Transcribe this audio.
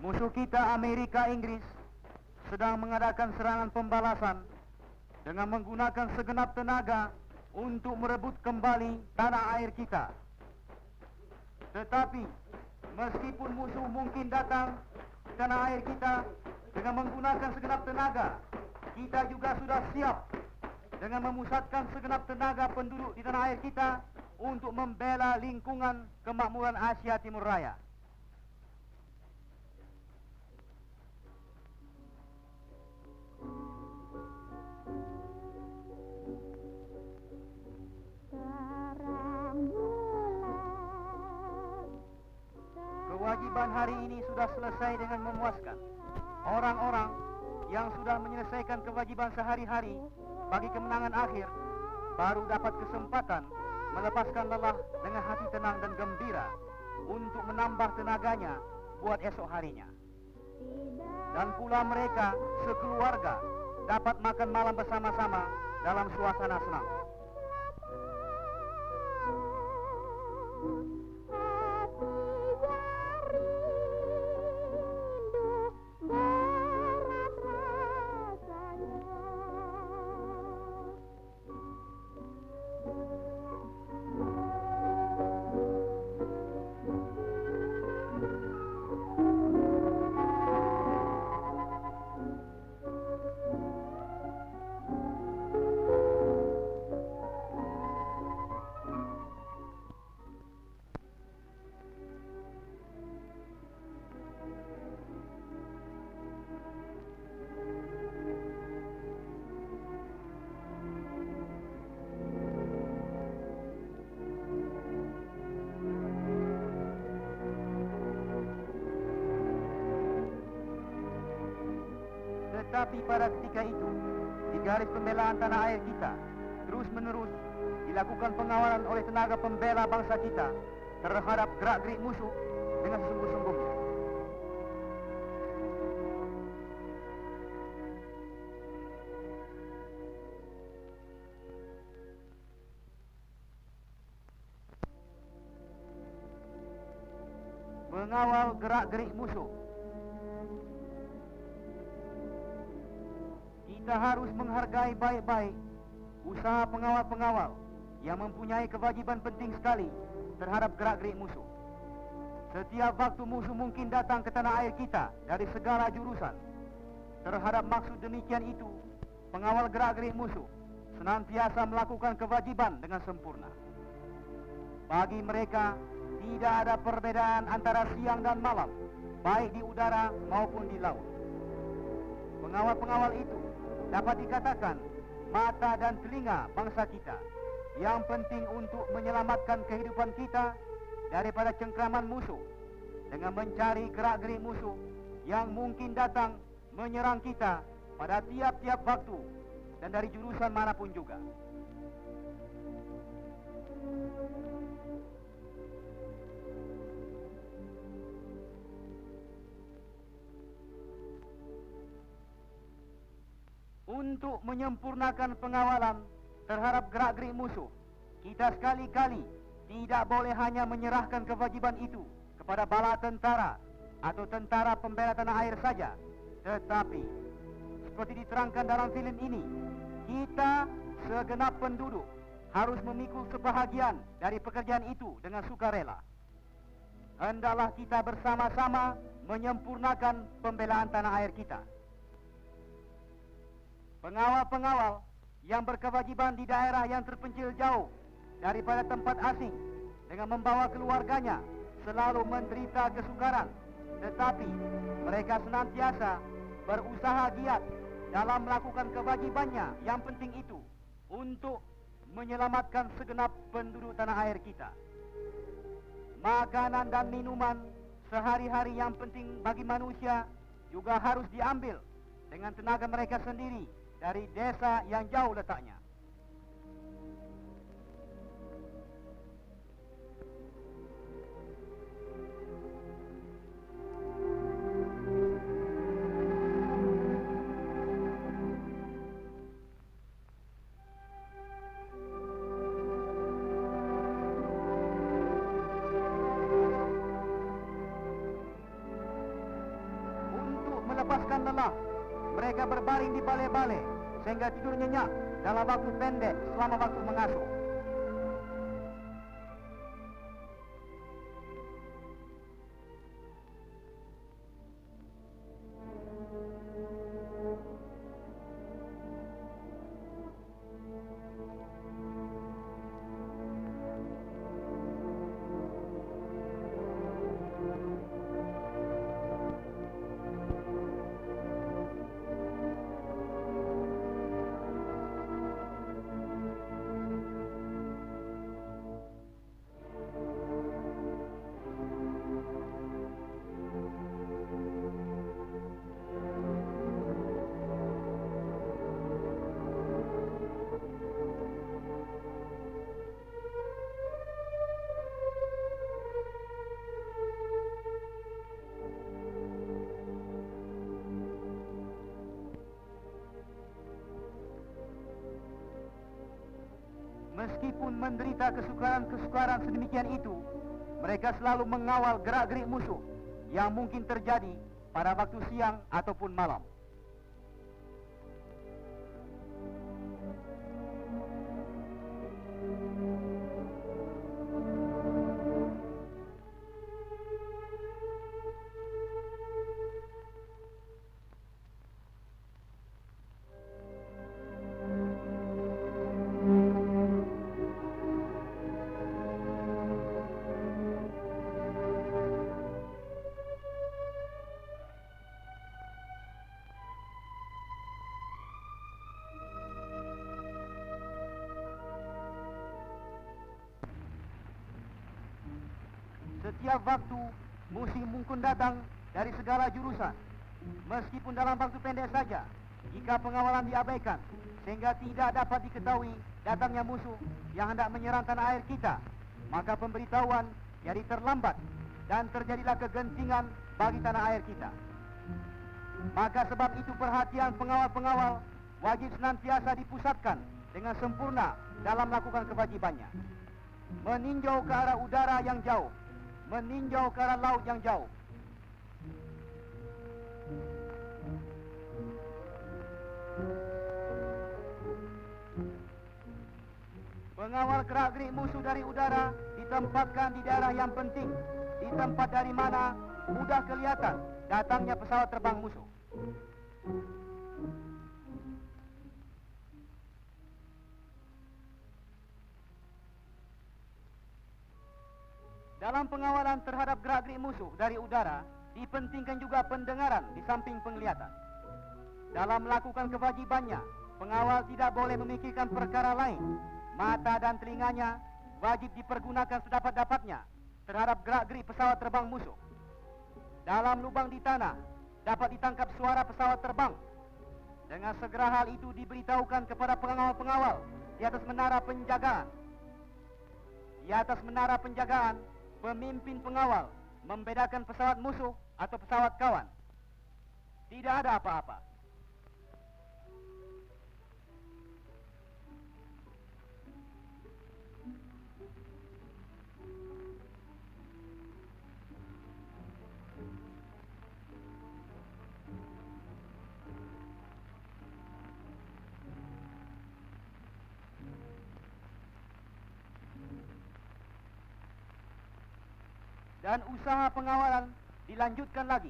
Musuh kita Amerika Inggris sedang mengadakan serangan pembalasan dengan menggunakan segenap tenaga untuk merebut kembali tanah air kita. Tetapi meskipun musuh mungkin datang ke tanah air kita dengan menggunakan segenap tenaga, kita juga sudah siap dengan memusatkan segenap tenaga penduduk di tanah air kita untuk membela lingkungan kemakmuran Asia Timur Raya. Kewajiban hari ini sudah selesai dengan memuaskan. Orang-orang yang sudah menyelesaikan kewajiban sehari-hari bagi kemenangan akhir baru dapat kesempatan melepaskan lelah dengan hati tenang dan gembira untuk menambah tenaganya buat esok harinya. Dan pula mereka sekeluarga dapat makan malam bersama-sama dalam suasana senang. Tetapi pada ketika itu, di garis pembelaan tanah air kita, terus-menerus dilakukan pengawalan oleh tenaga pembela bangsa kita terhadap gerak-gerik musuh dengan sesungguh-sungguhnya. Mengawal gerak-gerik musuh. Kita harus menghargai baik-baik usaha pengawal-pengawal yang mempunyai kewajiban penting sekali terhadap gerak-gerik musuh. Setiap waktu musuh mungkin datang ke tanah air kita dari segala jurusan. Terhadap maksud demikian itu, pengawal gerak-gerik musuh senantiasa melakukan kewajiban dengan sempurna. Bagi mereka, tidak ada perbedaan antara siang dan malam, baik di udara maupun di laut. Pengawal-pengawal itu dapat dikatakan mata dan telinga bangsa kita yang penting untuk menyelamatkan kehidupan kita daripada cengkraman musuh dengan mencari gerak-gerik musuh yang mungkin datang menyerang kita pada tiap-tiap waktu dan dari jurusan manapun juga. Untuk menyempurnakan pengawalan terhadap gerak-gerik musuh, kita sekali-kali tidak boleh hanya menyerahkan kewajiban itu kepada bala tentara atau tentara pembela tanah air saja, tetapi seperti diterangkan dalam film ini, kita segenap penduduk harus memikul sebahagian dari pekerjaan itu dengan sukarela. Hendaklah kita bersama-sama menyempurnakan pembelaan tanah air kita. Pengawal-pengawal yang berkewajiban di daerah yang terpencil jauh daripada tempat asing dengan membawa keluarganya selalu menderita kesukaran, tetapi mereka senantiasa berusaha giat dalam melakukan kewajibannya yang penting itu untuk menyelamatkan segenap penduduk tanah air kita. Makanan dan minuman sehari-hari yang penting bagi manusia juga harus diambil dengan tenaga mereka sendiri dari desa yang jauh letaknya. lelah. Mereka berbaring di balai-balai sehingga tidur nyenyak dalam waktu pendek selama waktu mengasuh. Meskipun menderita kesukaran-kesukaran sedemikian itu, mereka selalu mengawal gerak-gerik musuh yang mungkin terjadi pada waktu siang ataupun malam. Setiap waktu, musim mungkin datang dari segala jurusan. Meskipun dalam waktu pendek saja, jika pengawalan diabaikan, sehingga tidak dapat diketahui datangnya musuh yang hendak menyerang tanah air kita, maka pemberitahuan jadi terlambat dan terjadilah kegentingan bagi tanah air kita. Maka sebab itu perhatian pengawal-pengawal wajib senantiasa dipusatkan dengan sempurna dalam melakukan kewajibannya. Meninjau ke arah udara yang jauh, meninjau ke arah laut yang jauh. Pengawal gerak-gerik musuh dari udara ditempatkan di daerah yang penting, di tempat dari mana mudah kelihatan datangnya pesawat terbang musuh. Dalam pengawalan terhadap gerak-gerik musuh dari udara, dipentingkan juga pendengaran di samping penglihatan. Dalam melakukan kewajibannya, pengawal tidak boleh memikirkan perkara lain. Mata dan telinganya wajib dipergunakan sedapat-dapatnya terhadap gerak-gerik pesawat terbang musuh. Dalam lubang di tanah, dapat ditangkap suara pesawat terbang. Dengan segera hal itu diberitahukan kepada pengawal-pengawal di atas menara penjagaan. Di atas menara penjagaan, pemimpin pengawal membedakan pesawat musuh atau pesawat kawan. Tidak ada apa-apa. Dan usaha pengawalan dilanjutkan lagi